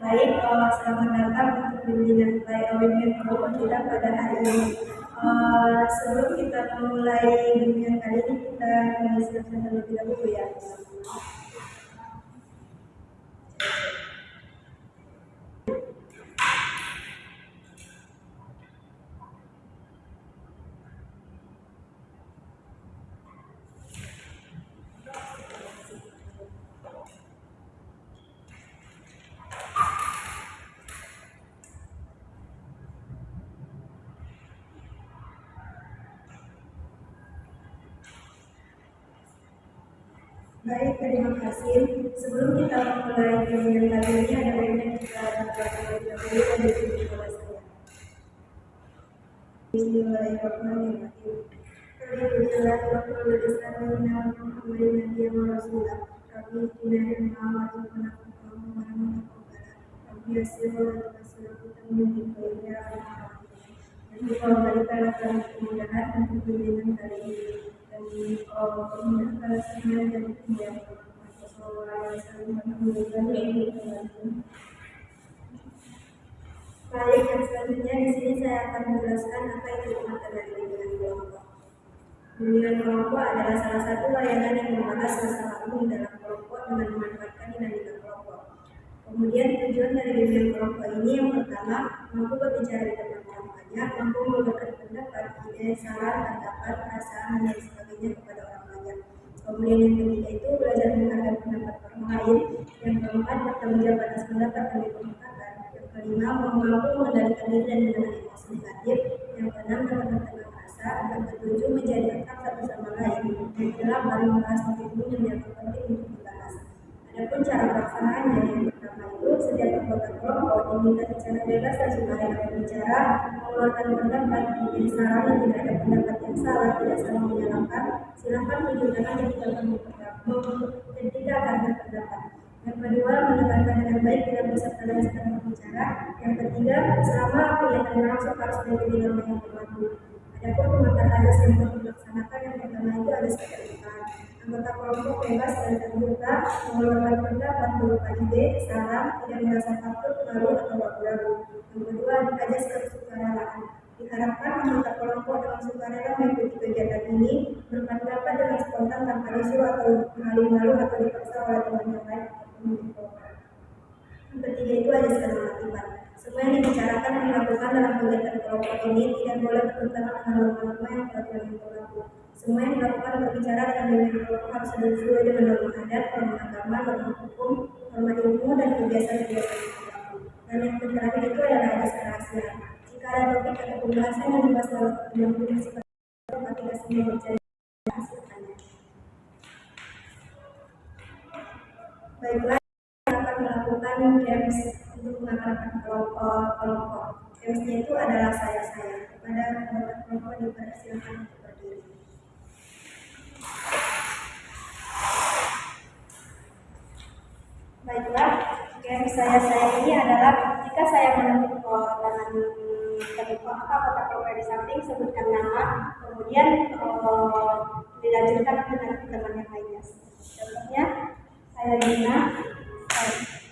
Baik, selamat datang untuk bimbingan kelompok kita pada hari ini. Sebelum kita memulai bimbingan kali ini, kita menyiapkan terlebih dahulu ya. Baik, terima kasih. Sebelum kita memulai bimbingan kali ini, ada baiknya kita terlebih dahulu dan dipimpin oleh saya. Bismillahirrahmanirrahim. Jadi kalau mereka akan kemudahan untuk bimbingan kali ini dan kemudahan pada semuanya dan kemudian baik, yang selanjutnya di sini saya akan menjelaskan apa itu materi dari bimbingan kelompok. Bimbingan kelompok adalah salah satu layanan yang membahas masalah umum dalam kelompok dengan memanfaatkan dinamika kelompok. Kemudian tujuan dari bimbingan kelompok ini yang pertama, mampu berbicara di depan orang banyak, mampu memberikan pendapat, ide, saran, pendapat, perasaan, dan sebagainya kepada orang banyak. Kemudian yang ketiga itu belajar menghargai pendapat orang lain. Yang keempat, bertanggung jawab atas pendapat yang dikemukakan. Yang kelima, mampu mengendalikan diri dan menahan emosi negatif. Yang keenam, dapat bertenang rasa. Yang ketujuh, menjadi akrab satu sama lain. Yang kedelapan, membahas topik umum yang dianggap penting untuk dibahas. Adapun cara pelaksanaannya, yang pertama itu setiap anggota kelompok diminta secara bebas dan sukarela berbicara, mengeluarkan pendapat, memberi saran, dan tidak ada pendapat yang salah, tidak saling menyalahkan. Silakan tunjukkan aja jika kamu dan tidak akan berpendapat. Yang kedua, mendengarkan dengan baik, tidak berserta dan sedang berbicara. Yang ketiga, selama kegiatan berlangsung harus menjadi norma yang berlaku. Adapun pengantar azas yang perlu dilaksanakan, yang pertama itu ada keterbukaan. Anggota kelompok bebas dan terbuka mengeluarkan pendapat berupa ide, saran, tidak merasa takut, malu atau ragu-ragu. Yang kedua, azas kesukarelaan. Diharapkan anggota kelompok dengan sukarela mengikuti kegiatan ini, berpendapat dengan spontan tanpa isu atau malu-malu atau dipaksa oleh teman yang lain ataupun kelompok. Yang ketiga itu azas ketertiban. Semua yang dibicarakan dan dilakukan dalam kegiatan kelompok ini tidak boleh bertentangan dengan norma-norma yang telah berlaku. Semua yang dilakukan berbicara dengan bimbingan kelompok harus sesuai dengan norma adat, norma agama, norma hukum, norma ilmu, dan kebiasaan-kebiasaan yang berlaku. Dan yang terakhir itu adalah azas kerahasiaan. Jika ada topik atau pembahasan yang dibahas dalam pertemuan prinsip maka tidak semua berjaya hasilkannya. Baiklah, akan melakukan games untuk mengakrabkan kelompok. Gamesnya itu adalah saya. Kepada anggota kelompok dipersilakan untuk berdiri. Baiklah, games saya ini adalah jika saya menentukan dengan terbuka maka kota kelompok di samping sebutkan nama, kemudian dilanjutkan dengan teman yang lainnya. Contohnya, saya Dina, baik.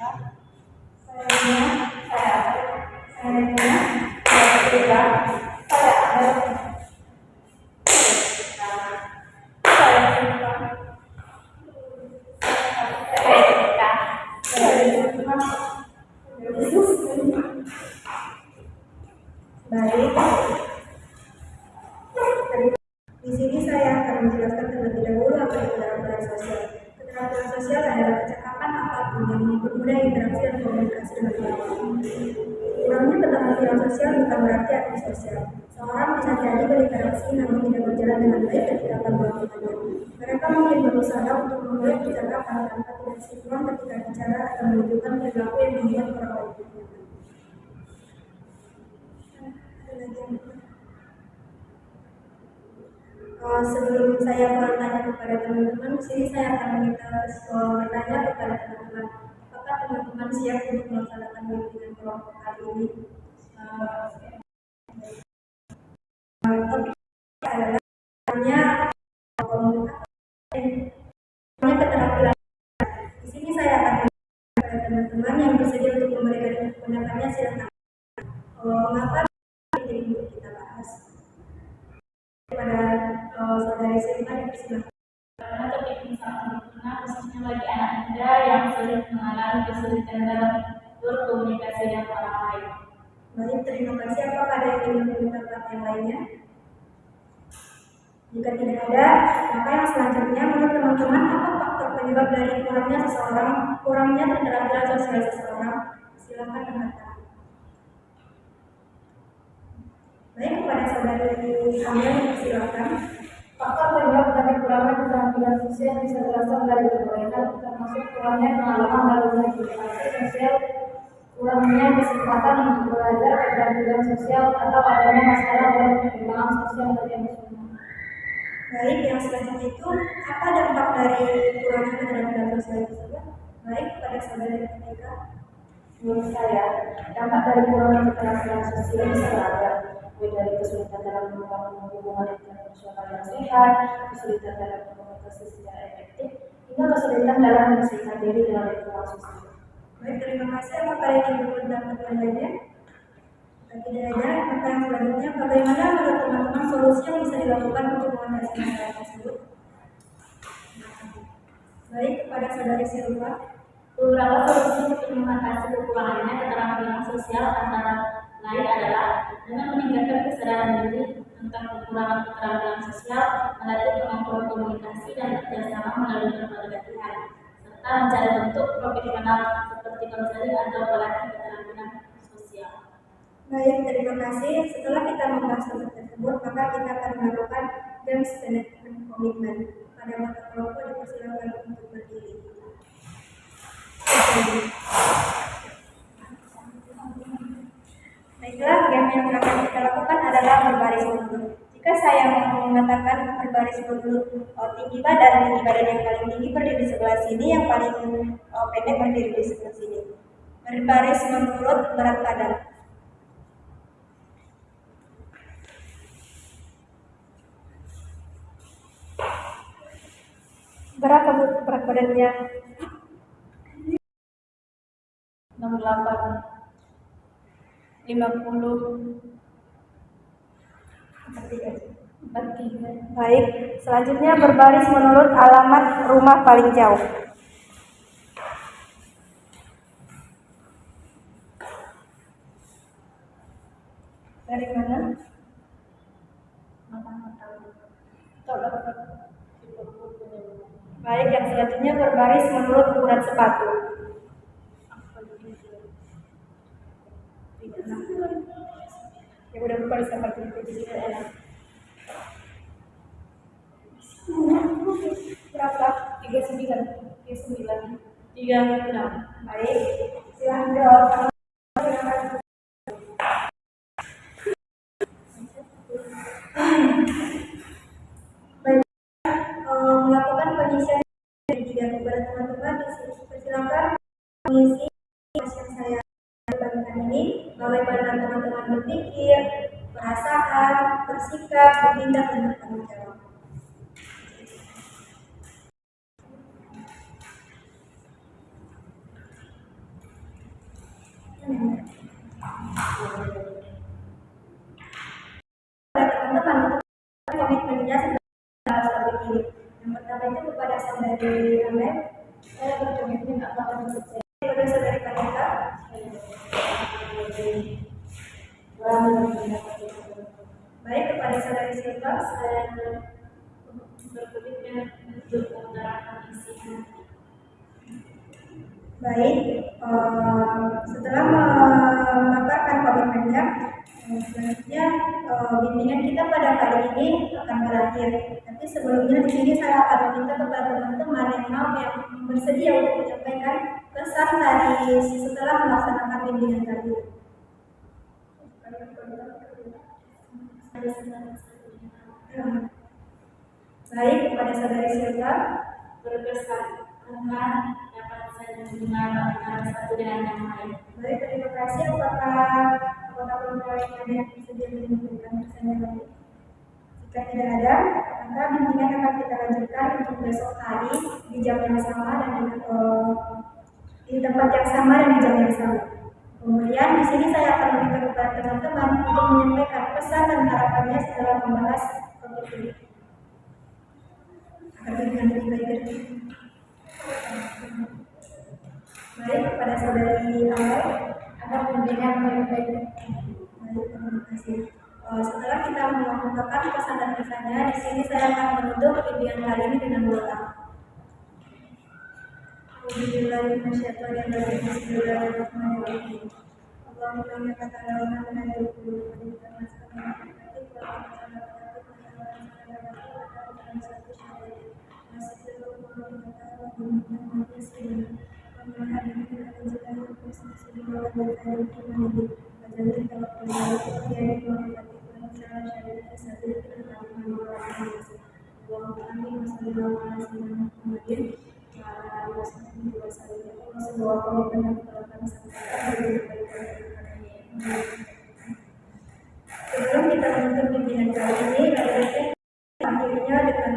Di sini saya akan menjelaskan terlebih dahulu apa itu keterampilan sosial. Keterampilan sosial adalah kecakapan apapun yang mempermudah interaksi dan komunikasi dengan orang lain. Kurangnya keterampilan sosial bukan berarti antisosial. Seorang bisa jadi berinteraksi namun tidak berjalan dengan baik ketika akan melakukannya. Mereka mungkin berusaha untuk memulai percakapan tanpa tidak sinkron ketika bicara atau menunjukkan perilaku yang membuat orang lain nyaman. Sebelum saya bertanya kepada teman-teman, sini saya akan meminta bertanya kepada teman-teman. Apakah teman-teman siap untuk melaksanakan bimbingan kelompok kali ini? Topik adalah keterampilan. Di sini saya akan meminta kepada teman-teman yang bersedia untuk memberikan Mengapa ini untuk kita bahas? Pada saudari Silva dipersilakan. Karena topik ini sangat berguna khususnya bagi anak muda yang sering mengalami kesulitan dalam berkomunikasi dengan orang lain. Baik, terima kasih. Apakah ada yang ingin menambahkan yang lainnya? Jika tidak ada, maka yang selanjutnya menurut teman-teman apa faktor penyebab dari kurangnya keterampilan sosial seseorang? Silakan angkat tangan. Baik, kepada saudari Amel silakan. Faktor penyebab dari kurangnya keterampilan sosial bisa berasal dari berbagai hal, termasuk kurangnya pengalaman dalam berinteraksi sosial, kurangnya kesempatan untuk belajar keterampilan sosial, atau adanya masalah dalam perkembangan sosial dan emosional. Baik, yang selanjutnya itu apa dampak dari kurangnya keterampilan sosial tersebut? Baik, kepada saudari Ketika. Menurut saya, dampak dari kurangnya keterampilan sosial bisa beragam, mulai dari kesulitan dalam membangun hubungan internasional yang sehat, kesulitan dalam berkomunikasi secara efektif, hingga kesulitan dalam menyesuaikan diri dalam lingkungan sosial. Baik, terima kasih. Apakah yang ingin berpendapat yang lainnya? Jika tidak ada, maka yang selanjutnya bagaimana menurut teman-teman solusi yang bisa dilakukan untuk mengatasi masalah tersebut? Baik, kepada saudari Silva. Beberapa solusi untuk mengatasi kekurangannya keterampilan sosial antara lain adalah dengan meningkatkan kesadaran diri tentang kekurangan keterampilan sosial, melatih kemampuan komunikasi dan kerjasama melalui berbagai pihak, serta mencari bentuk profesional seperti konseling atau pelatih keterampilan sosial. Baik, terima kasih. Setelah kita membahas topik tersebut, maka kita akan melakukan games management komitmen. Pada mata kelompok dipersilakan untuk berdiri. Baiklah, game yang akan kita lakukan adalah berbaris mundur. Jika saya mengatakan berbaris mundur, tinggi badan yang paling tinggi berdiri di sebelah sini, yang paling pendek berdiri di sebelah sini. Berbaris menurut berat badan. Berapa berat badannya? 68, 50, 43. Baik, selanjutnya berbaris menurut alamat rumah paling jauh. Dari mana? Baik, yang selanjutnya berbaris menurut ukuran sepatu. Ya udah buka di sepatu itu. Berapa? 39, 36. Baik, silahkan jawab. Baik, melakukan pengisian dan kepada teman-teman dipersilakan mengisi yang saya bagikan ini, bagaimana teman-teman berpikir, perasaan, bersikap, bertindak, dan bertanggung jawab. Teman-teman komitmennya seperti ini. Yang pertama itu kepada saudari Amel, Saya berkomitmen akan sukses. kepada saudari Kaneka, baik kepada saudari Silva, Saya berkomitmen untuk menerapkan isi hati. baik. Setelah memaparkan komitmennya, selanjutnya bimbingan kita pada kali ini akan berakhir. Tapi sebelumnya di sini saya akan meminta kepada teman-teman yang bersedia untuk menyampaikan pesan dari setelah melaksanakan bimbingan tadi. Baik, kepada saudari Silva, Berkesan karena dapat saya mengenal antara satu dengan yang lain. baik, terima kasih. Apakah anggota yang ada yang bersedia menyampaikan pesannya lagi? Jika tidak ada, maka bimbingan akan kita lanjutkan untuk besok hari di jam yang sama dan di tempat yang sama dan di jam yang sama. Kemudian di sini saya akan meminta kepada teman-teman untuk menyampaikan pesan dan harapannya setelah membahas topik ini. Agar pimpinan lebih baik. Baik, kepada saudari Amel, agar pimpinan lebih baik. baik, terima kasih. Setelah kita mengungkapkan pesan dan pesannya, di sini saya akan menutup pimpinan kali ini dengan doa. Bismillahirrahmanirrahim. Allahumma inna katalana min al-qulubi Sebelum kita menutup pimpinan kali ini, akhirnya dengan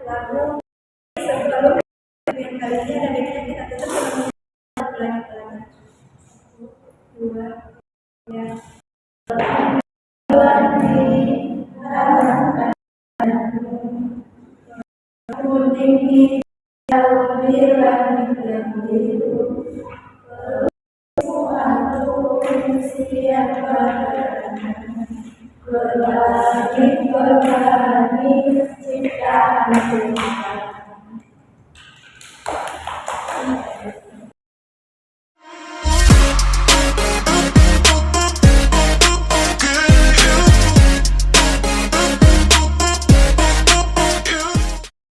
lagu sebelum pimpinan kali ini dan akhirnya kita tutup dengan pelan-pelan. 2, 3.